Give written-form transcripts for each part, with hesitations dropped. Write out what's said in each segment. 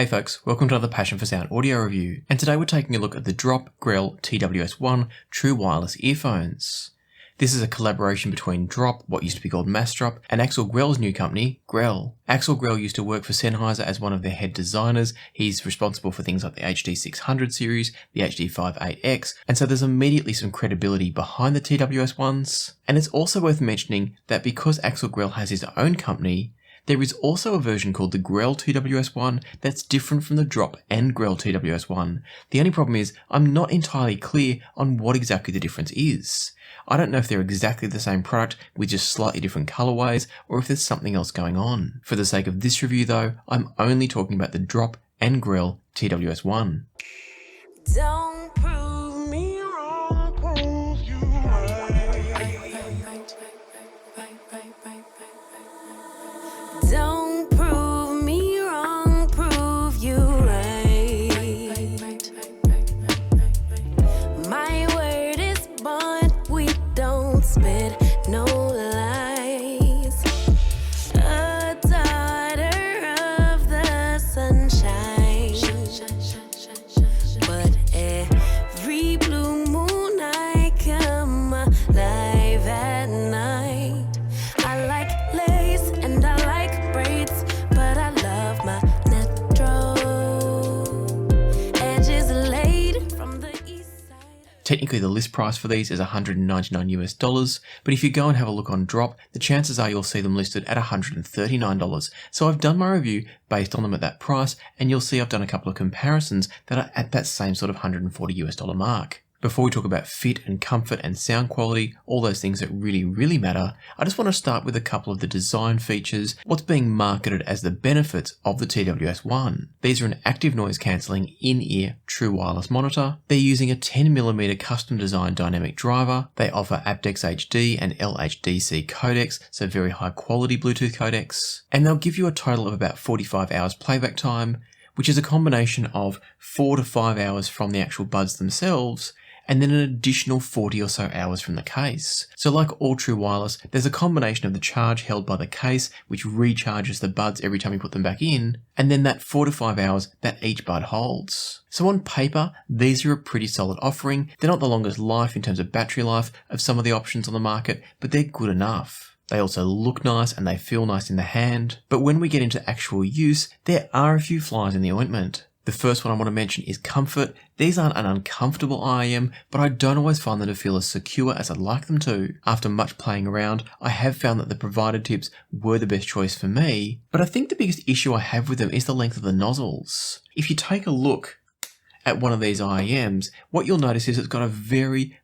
Hey folks, welcome to another Passion for Sound audio review, and today we're taking a look at the Drop Grell TWS1 true wireless earphones. This is a collaboration between Drop, what used to be called Massdrop, and Axel Grell's new company, Grell. Axel Grell used to work for Sennheiser as one of their head designers. He's responsible for things like the HD600 series, the HD58X, and so there's immediately some credibility behind the TWS1s. And it's also worth mentioning that because Axel Grell has his own company, there is also a version called the Grell TWS1 that's different from the Drop and Grell TWS1. The only problem is I'm not entirely clear on what exactly the difference is. I don't know if they're exactly the same product with just slightly different colorways or if there's something else going on. For the sake of this review though, I'm only talking about the Drop and Grell TWS1. Don't prove me wrong, prove you right. Don't prove me wrong, prove you right. My word is bond, we don't spit no lies. A daughter of the sunshine, but every blue moon I come alive at night. I like lace and I like braids, but I love my natural edges laid from the east side. Technically the list price for these is $199 US, but if you go and have a look on Drop, the chances are you'll see them listed at $139. So I've done my review based on them at that price, and you'll see I've done a couple of comparisons that are at that same sort of $140 US mark. Before we talk about fit and comfort and sound quality, all those things that really matter, I just want to start with a couple of the design features, what's being marketed as the benefits of the TWS1. These are an active noise cancelling in-ear true wireless monitor. They're using a 10mm custom designed dynamic driver. They offer aptX HD and LHDC codecs, so very high quality Bluetooth codecs. And they'll give you a total of about 45 hours playback time, which is a combination of 4 to 5 hours from the actual buds themselves, and then an additional 40 or so hours from the case. So like all true wireless, there's a combination of the charge held by the case, which recharges the buds every time you put them back in, and then that 4 to 5 hours that each bud holds. So on paper, these are a pretty solid offering. They're not the longest life in terms of battery life of some of the options on the market, but they're good enough. They also look nice and they feel nice in the hand. But when we get into actual use, there are a few flies in the ointment. The first one I want to mention is comfort. These aren't an uncomfortable IEM, but I don't always find them to feel as secure as I'd like them to. After much playing around, I have found that the provided tips were the best choice for me, but I think the biggest issue I have with them is the length of the nozzles. If you take a look at one of these IEMs, what you'll notice is it's got a very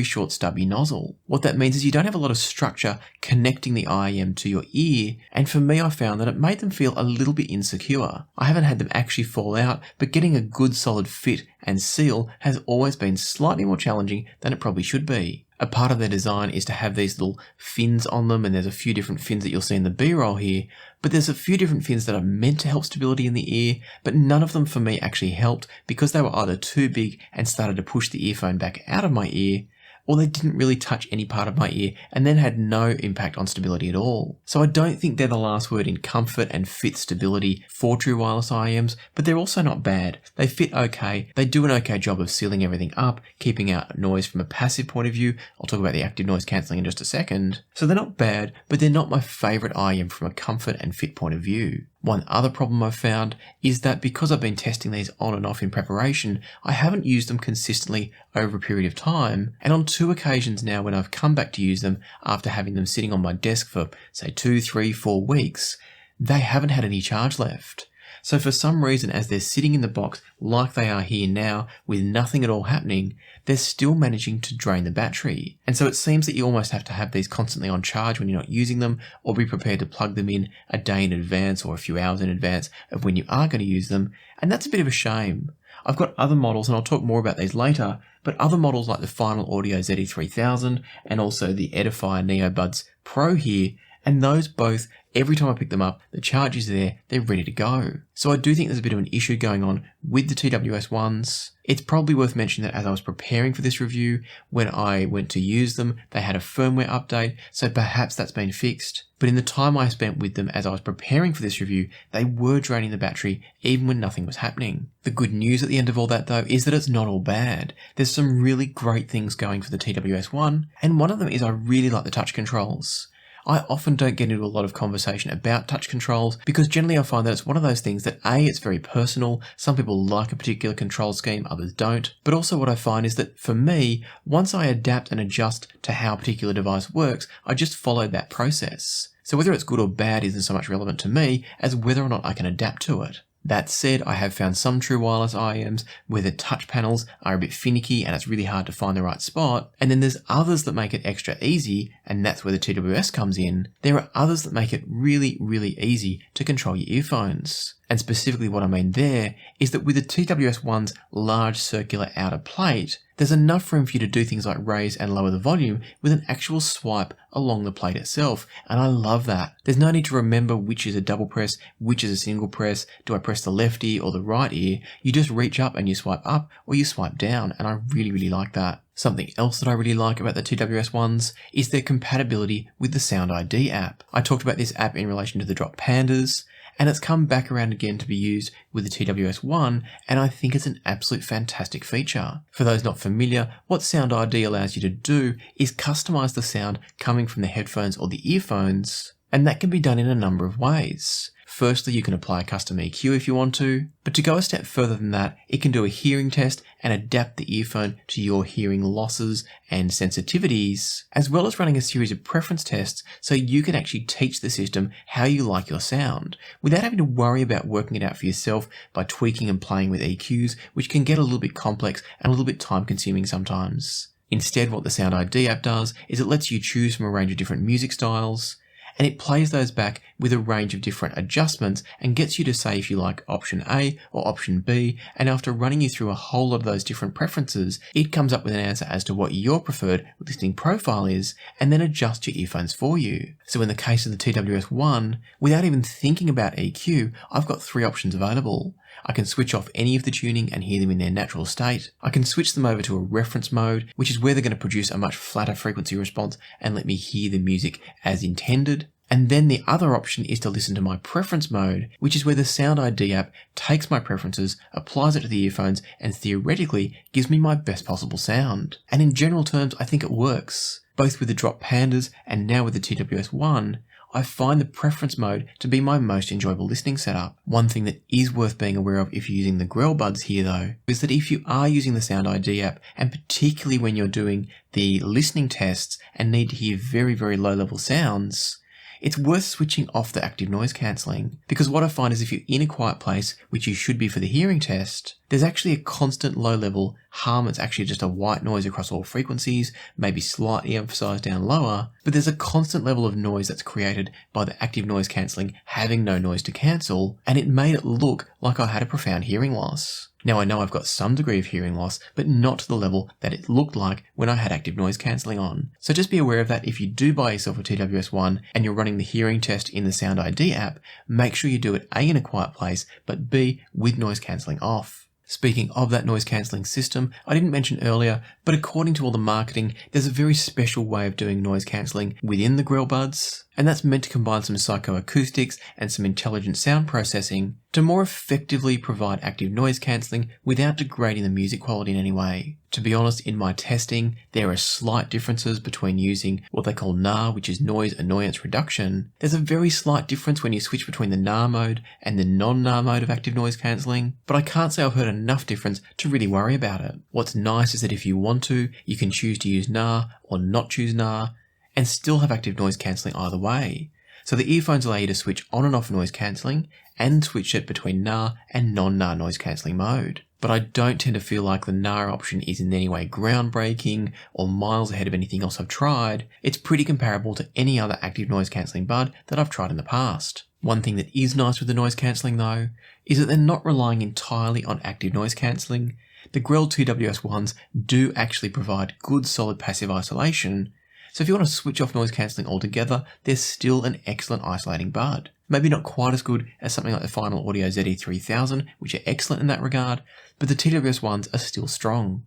short stubby nozzle. What that means is you don't have a lot of structure connecting the IEM to your ear, and for me I found that it made them feel a little bit insecure. I haven't had them actually fall out, but getting a good solid fit and seal has always been slightly more challenging than it probably should be. A part of their design is to have these little fins on them, and there's a few different fins that you'll see in the B-roll here, but there's a few different fins that are meant to help stability in the ear, but none of them for me actually helped because they were either too big and started to push the earphone back out of my ear, or they didn't really touch any part of my ear and then had no impact on stability at all. So I don't think they're the last word in comfort and fit stability for true wireless IEMs, but they're also not bad. They fit okay, they do an okay job of sealing everything up, keeping out noise from a passive point of view. I'll talk about the active noise cancelling in just a second. So they're not bad, but they're not my favourite IEM from a comfort and fit point of view. One other problem I've found is that because I've been testing these on and off in preparation, I haven't used them consistently over a period of time, and on 2 occasions now when I've come back to use them after having them sitting on my desk for say 2, 3, 4 weeks, they haven't had any charge left. So for some reason, as they're sitting in the box like they are here now with nothing at all happening, they're still managing to drain the battery. And so it seems that you almost have to have these constantly on charge when you're not using them, or be prepared to plug them in a day in advance or a few hours in advance of when you are going to use them. And that's a bit of a shame. I've got other models, and I'll talk more about these later, but other models like the Final Audio ZE3000 and also the Edifier NeoBuds Pro here, and those both every time I pick them up, the charge is there, they're ready to go. So I do think there's a bit of an issue going on with the TWS1s. It's probably worth mentioning that as I was preparing for this review, when I went to use them, they had a firmware update, so perhaps that's been fixed. But in the time I spent with them as I was preparing for this review, they were draining the battery even when nothing was happening. The good news at the end of all that though is that it's not all bad. There's some really great things going for the TWS1, and one of them is I really like the touch controls. I often don't get into a lot of conversation about touch controls because generally I find that it's one of those things that A, it's very personal. Some people like a particular control scheme, others don't. But also what I find is that for me, once I adapt and adjust to how a particular device works, I just follow that process. So whether it's good or bad isn't so much relevant to me as whether or not I can adapt to it. That said, I have found some true wireless IEMs where the touch panels are a bit finicky and it's really hard to find the right spot. And then there's others that make it extra easy, and that's where the TWS comes in. There are others that make it really, really easy to control your earphones. And specifically what I mean there is that with the TWS1's large circular outer plate, there's enough room for you to do things like raise and lower the volume with an actual swipe along the plate itself, and I love that. There's no need to remember which is a double press, which is a single press, do I press the left ear or the right ear? You just reach up and you swipe up or you swipe down, and I really, really like that. Something else that I really like about the TWS1s is their compatibility with the SoundID app. I talked about this app in relation to the Drop Pandas, and it's come back around again to be used with the TWS1, and I think it's an absolute fantastic feature. For those not familiar, what SoundID allows you to do is customize the sound coming from the headphones or the earphones, and that can be done in a number of ways. Firstly, you can apply a custom EQ if you want to, but to go a step further than that, it can do a hearing test and adapt the earphone to your hearing losses and sensitivities, as well as running a series of preference tests so you can actually teach the system how you like your sound, without having to worry about working it out for yourself by tweaking and playing with EQs, which can get a little bit complex and a little bit time consuming sometimes. Instead, what the SoundID app does is it lets you choose from a range of different music styles, and it plays those back with a range of different adjustments and gets you to say if you like option A or option B, and after running you through a whole lot of those different preferences, it comes up with an answer as to what your preferred listening profile is, and then adjusts your earphones for you. So in the case of the TWS1, without even thinking about EQ, I've got 3 options available. I can switch off any of the tuning and hear them in their natural state. I can switch them over to a reference mode, which is where they're going to produce a much flatter frequency response and let me hear the music as intended. And then the other option is to listen to my preference mode, which is where the SoundID app takes my preferences, applies it to the earphones, and theoretically gives me my best possible sound. And in general terms, I think it works. Both with the Drop Pandas and now with the TWS1, I find the preference mode to be my most enjoyable listening setup. One thing that is worth being aware of if you're using the Grell Buds here though, is that if you are using the SoundID app, and particularly when you're doing the listening tests and need to hear very, very low level sounds, it's worth switching off the active noise cancelling, because what I find is if you're in a quiet place, which you should be for the hearing test, there's actually a constant low level hum. It's actually just a white noise across all frequencies, maybe slightly emphasised down lower, but there's a constant level of noise that's created by the active noise cancelling having no noise to cancel, and it made it look like I had a profound hearing loss. Now I know I've got some degree of hearing loss, but not to the level that it looked like when I had active noise cancelling on. So just be aware of that if you do buy yourself a TWS1 and you're running the hearing test in the SoundID app, make sure you do it A, in a quiet place, but B, with noise cancelling off. Speaking of that noise cancelling system, I didn't mention earlier, but according to all the marketing, there's a very special way of doing noise cancelling within the Grell Buds, and that's meant to combine some psychoacoustics and some intelligent sound processing to more effectively provide active noise cancelling without degrading the music quality in any way. To be honest, in my testing, there are slight differences between using what they call NAR, which is noise annoyance reduction. There's a very slight difference when you switch between the NAR mode and the non-NAR mode of active noise cancelling, but I can't say I've heard enough difference to really worry about it. What's nice is that if you want to, you can choose to use NAR or not choose NAR, and still have active noise cancelling either way. So the earphones allow you to switch on and off noise cancelling and switch it between NAR and non-NAR noise cancelling mode. But I don't tend to feel like the NAR option is in any way groundbreaking or miles ahead of anything else I've tried. It's pretty comparable to any other active noise cancelling bud that I've tried in the past. One thing that is nice with the noise cancelling though, is that they're not relying entirely on active noise cancelling. The Grell TWS1s do actually provide good solid passive isolation. So if you want to switch off noise cancelling altogether, they're still an excellent isolating bud. Maybe not quite as good as something like the Final Audio ZE3000, which are excellent in that regard, but the TWS ones are still strong.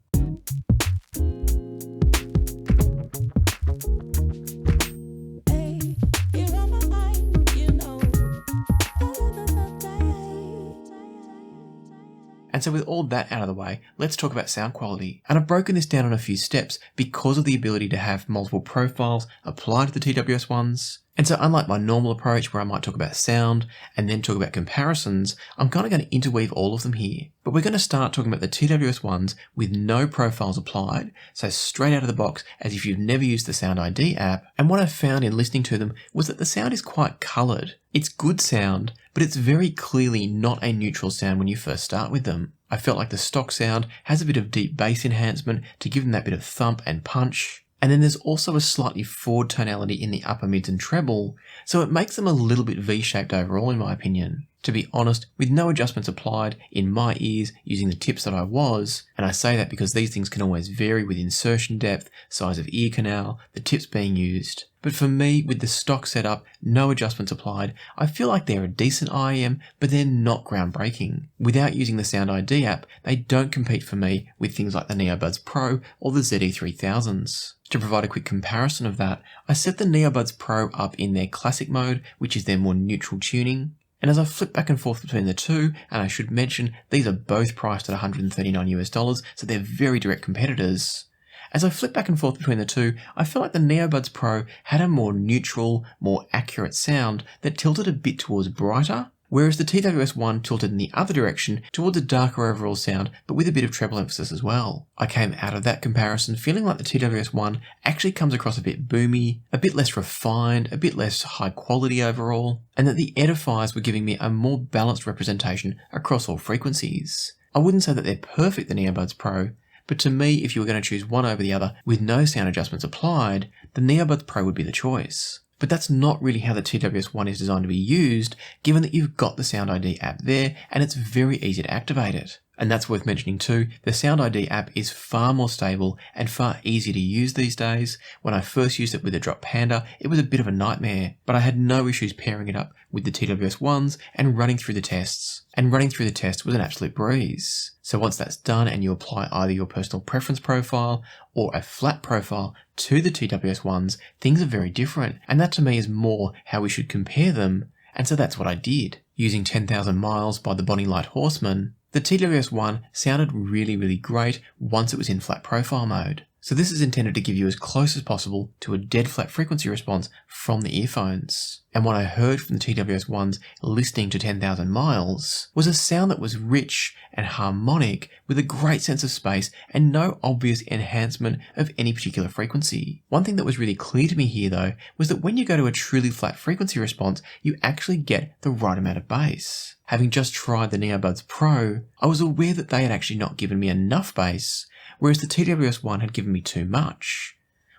And so with all that out of the way, let's talk about sound quality. And I've broken this down on a few steps because of the ability to have multiple profiles applied to the TWS ones. And so unlike my normal approach where I might talk about sound and then talk about comparisons, I'm kind of going to interweave all of them here. But we're going to start talking about the TWS ones with no profiles applied, so straight out of the box as if you've never used the SoundID app. And what I found in listening to them was that the sound is quite coloured. It's good sound, but it's very clearly not a neutral sound when you first start with them. I felt like the stock sound has a bit of deep bass enhancement to give them that bit of thump and punch. And then there's also a slightly forward tonality in the upper mids and treble, so it makes them a little bit V-shaped overall in my opinion. To be honest, with no adjustments applied in my ears using the tips that I was, and I say that because these things can always vary with insertion depth, size of ear canal, the tips being used. But for me, with the stock setup, no adjustments applied, I feel like they're a decent IEM, but they're not groundbreaking. Without using the SoundID app, they don't compete for me with things like the NeoBuds Pro or the ZE3000s. To provide a quick comparison of that, I set the NeoBuds Pro up in their classic mode, which is their more neutral tuning. And as I flip back and forth between the two, and I should mention these are both priced at $139, so they're very direct competitors. As I flip back and forth between the two, I feel like the NeoBuds Pro had a more neutral, more accurate sound that tilted a bit towards brighter, whereas the TWS1 tilted in the other direction towards a darker overall sound, but with a bit of treble emphasis as well. I came out of that comparison feeling like the TWS1 actually comes across a bit boomy, a bit less refined, a bit less high quality overall, and that the edifiers were giving me a more balanced representation across all frequencies. I wouldn't say that they're perfect, the NeoBuds Pro, but to me, if you were going to choose one over the other with no sound adjustments applied, the NeoBuds Pro would be the choice. But that's not really how the TWS1 is designed to be used, given that you've got the SoundID app there and it's very easy to activate it. And that's worth mentioning too, the SoundID app is far more stable and far easier to use these days. When I first used it with the Drop Panda, it was a bit of a nightmare, but I had no issues pairing it up with the TWS1s and running through the tests. And running through the test was an absolute breeze. So once that's done and you apply either your personal preference profile or a flat profile to the TWS1s, things are very different. And that to me is more how we should compare them. And so that's what I did. Using 10,000 Miles by the Bonnie Light Horseman, the TWS1 sounded really great once it was in flat profile mode. So this is intended to give you as close as possible to a dead flat frequency response from the earphones. And what I heard from the TWS1s listening to 10,000 Miles was a sound that was rich and harmonic with a great sense of space and no obvious enhancement of any particular frequency. One thing that was really clear to me here though was that when you go to a truly flat frequency response, you actually get the right amount of bass. Having just tried the NeoBuds Pro, I was aware that they had actually not given me enough bass, whereas the TWS1 had given me too much.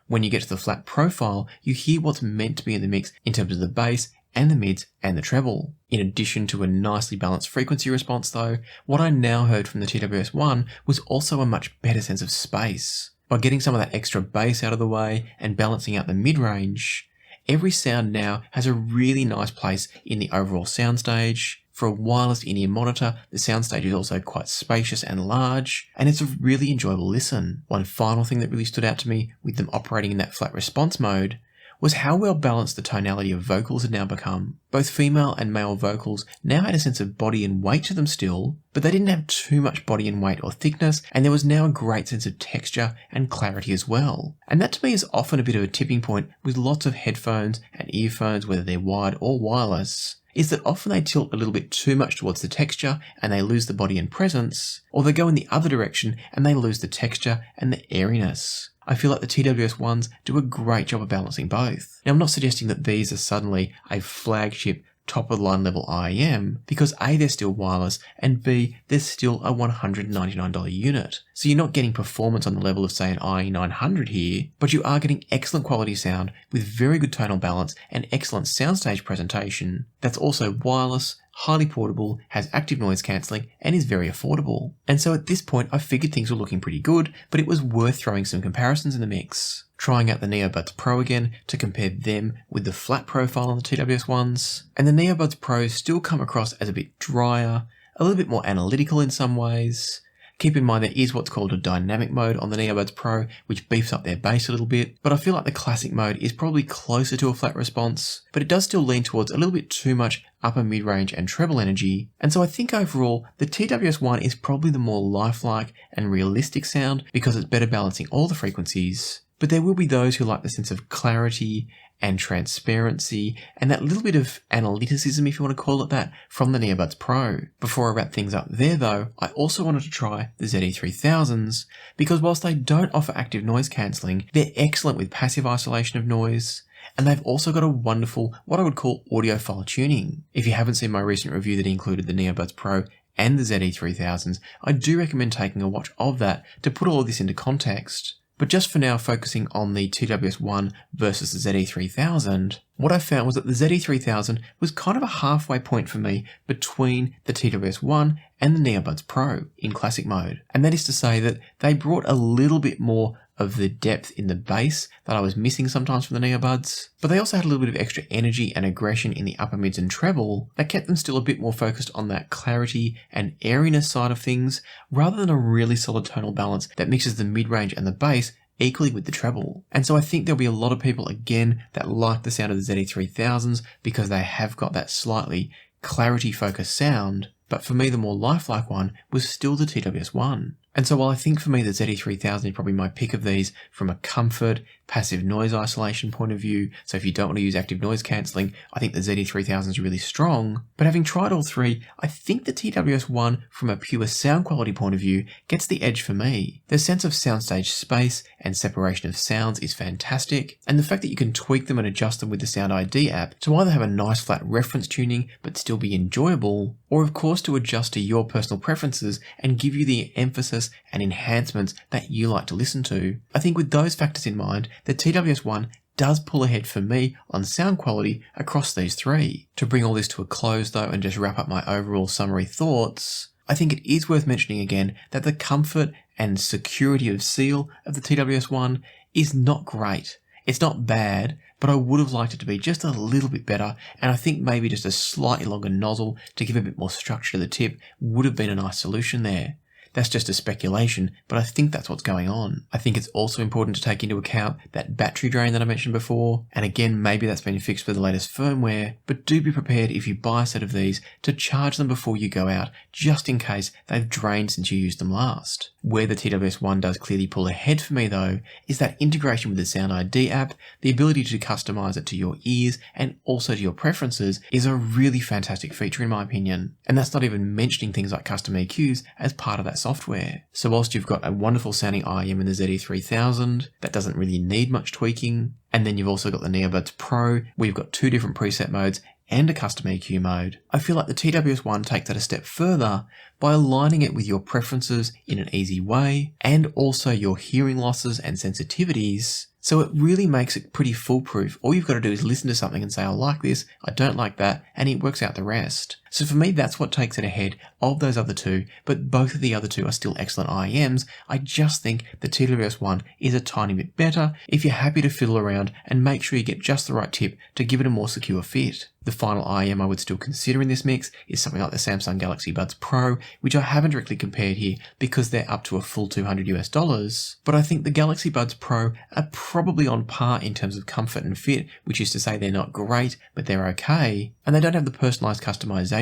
When you get to the flat profile, you hear what's meant to be in the mix in terms of the bass and the mids and the treble. In addition to a nicely balanced frequency response though, what I now heard from the TWS1 was also a much better sense of space. By getting some of that extra bass out of the way and balancing out the mid-range, every sound now has a really nice place in the overall soundstage. For a wireless in-ear monitor, the soundstage is also quite spacious and large, and it's a really enjoyable listen. One final thing that really stood out to me with them operating in that flat response mode was how well balanced the tonality of vocals had now become. Both female and male vocals now had a sense of body and weight to them still, but they didn't have too much body and weight or thickness, and there was now a great sense of texture and clarity as well. And that to me is often a bit of a tipping point with lots of headphones and earphones, whether they're wired or wireless, is that often they tilt a little bit too much towards the texture and they lose the body and presence, or they go in the other direction and they lose the texture and the airiness. I feel like the TWS1s do a great job of balancing both. Now I'm not suggesting that these are suddenly a flagship top of the line level IEM, because A, they're still wireless, and B, they're still a $199 unit. So you're not getting performance on the level of say an IE900 here, but you are getting excellent quality sound with very good tonal balance and excellent soundstage presentation that's also wireless, highly portable, has active noise cancelling, and is very affordable. And so at this point I figured things were looking pretty good, but it was worth throwing some comparisons in the mix. trying out the NeoBuds Pro again to compare them with the flat profile on the TWS1s, and the NeoBuds Pro still come across as a bit drier, a little bit more analytical in some ways. Keep in mind there is what's called a dynamic mode on the NeoBuds Pro, which beefs up their bass a little bit, but I feel like the classic mode is probably closer to a flat response, but it does still lean towards a little bit too much upper mid-range and treble energy, and so I think overall the TWS1 is probably the more lifelike and realistic sound because it's better balancing all the frequencies. But there will be those who like the sense of clarity and transparency and that little bit of analyticism, if you want to call it that, from the NeoBuds Pro. Before I wrap things up there though, I also wanted to try the ZE3000s because whilst they don't offer active noise cancelling, they're excellent with passive isolation of noise. And they've also got a wonderful, what I would call audiophile tuning. If you haven't seen my recent review that included the NeoBuds Pro and the ZE3000s, I do recommend taking a watch of that to put all of this into context. But just for now, focusing on the TWS1 versus the ZE3000, what I found was that the ZE3000 was kind of a halfway point for me between the TWS1 and the NeoBuds Pro in classic mode. And that is to say that they brought a little bit more of the depth in the bass that I was missing sometimes from the NeoBuds, but they also had a little bit of extra energy and aggression in the upper mids and treble that kept them still a bit more focused on that clarity and airiness side of things, rather than a really solid tonal balance that mixes the mid-range and the bass equally with the treble. And so I think there'll be a lot of people again that like the sound of the ZE3000s because they have got that slightly clarity focused sound, but for me the more lifelike one was still the TWS1. And so while I think for me the ZE3000 is probably my pick of these from a comfort, passive noise isolation point of view, so if you don't want to use active noise cancelling, I think the ZE3000 is really strong. But having tried all three, I think the TWS1 from a pure sound quality point of view gets the edge for me. The sense of soundstage space and separation of sounds is fantastic, and the fact that you can tweak them and adjust them with the SoundID app to either have a nice flat reference tuning but still be enjoyable, or of course to adjust to your personal preferences and give you the emphasis and enhancements that you like to listen to. I think with those factors in mind, the TWS1 does pull ahead for me on sound quality across these three. To bring all this to a close though and just wrap up my overall summary thoughts, I think it is worth mentioning again that the comfort and security of seal of the TWS1 is not great. It's not bad, but I would have liked it to be just a little bit better, and I think maybe just a slightly longer nozzle to give a bit more structure to the tip would have been a nice solution there. That's just a speculation, but I think that's what's going on. I think it's also important to take into account that battery drain that I mentioned before, and again, maybe that's been fixed with the latest firmware, but do be prepared if you buy a set of these to charge them before you go out, just in case they've drained since you used them last. Where the TWS1 does clearly pull ahead for me though, is that integration with the SoundID app, the ability to customize it to your ears and also to your preferences is a really fantastic feature in my opinion. And that's not even mentioning things like custom EQs as part of that software. So whilst you've got a wonderful sounding IEM in the ZE3000 that doesn't really need much tweaking, and then you've also got the NeoBuds Pro where you've got two different preset modes and a custom EQ mode, I feel like the TWS1 takes that a step further by aligning it with your preferences in an easy way and also your hearing losses and sensitivities. So it really makes it pretty foolproof. All you've got to do is listen to something and say, I like this, I don't like that, and it works out the rest. So for me, that's what takes it ahead of those other two, but both of the other two are still excellent IEMs. I just think the TWS1 is a tiny bit better if you're happy to fiddle around and make sure you get just the right tip to give it a more secure fit. The final IEM I would still consider in this mix is something like the Samsung Galaxy Buds Pro, which I haven't directly compared here because they're up to a full $200 US, but I think the Galaxy Buds Pro are probably on par in terms of comfort and fit, which is to say they're not great, but they're okay, and they don't have the personalized customization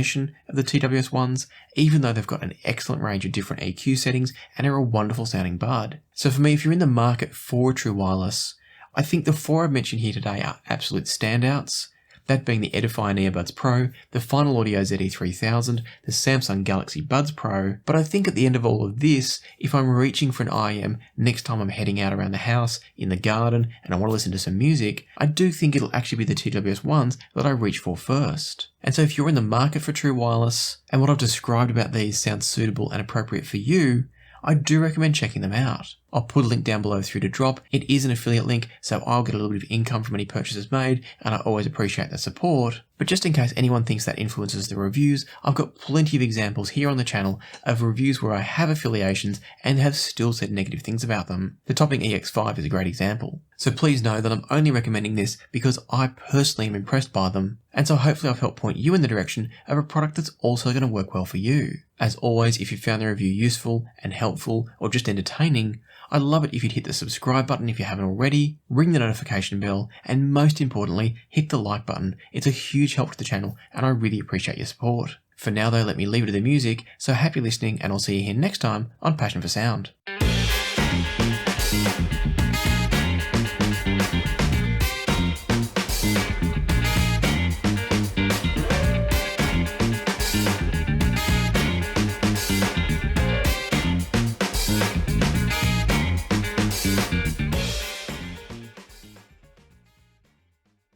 of the TWS1s, even though they've got an excellent range of different EQ settings and are a wonderful sounding bud. So for me, if you're in the market for a true wireless, I think the four I've mentioned here today are absolute standouts. That being the Edifier NeoBuds Pro, the Final Audio ZE3000, the Samsung Galaxy Buds Pro, but I think at the end of all of this, if I'm reaching for an IEM next time I'm heading out around the house, in the garden, and I want to listen to some music, I do think it'll actually be the TWS1s that I reach for first. And so if you're in the market for true wireless, and what I've described about these sounds suitable and appropriate for you, I do recommend checking them out. I'll put a link down below through to Drop. It is an affiliate link, so I'll get a little bit of income from any purchases made, and I always appreciate the support. But just in case anyone thinks that influences the reviews, I've got plenty of examples here on the channel of reviews where I have affiliations and have still said negative things about them. The Topping EX5 is a great example. So please know that I'm only recommending this because I personally am impressed by them, and so hopefully I've helped point you in the direction of a product that's also going to work well for you. As always, if you found the review useful and helpful or just entertaining, I'd love it if you'd hit the subscribe button if you haven't already, ring the notification bell, and most importantly, hit the like button. It's a huge help to the channel, and I really appreciate your support. For now though, let me leave it to the music, so happy listening, and I'll see you here next time on Passion for Sound.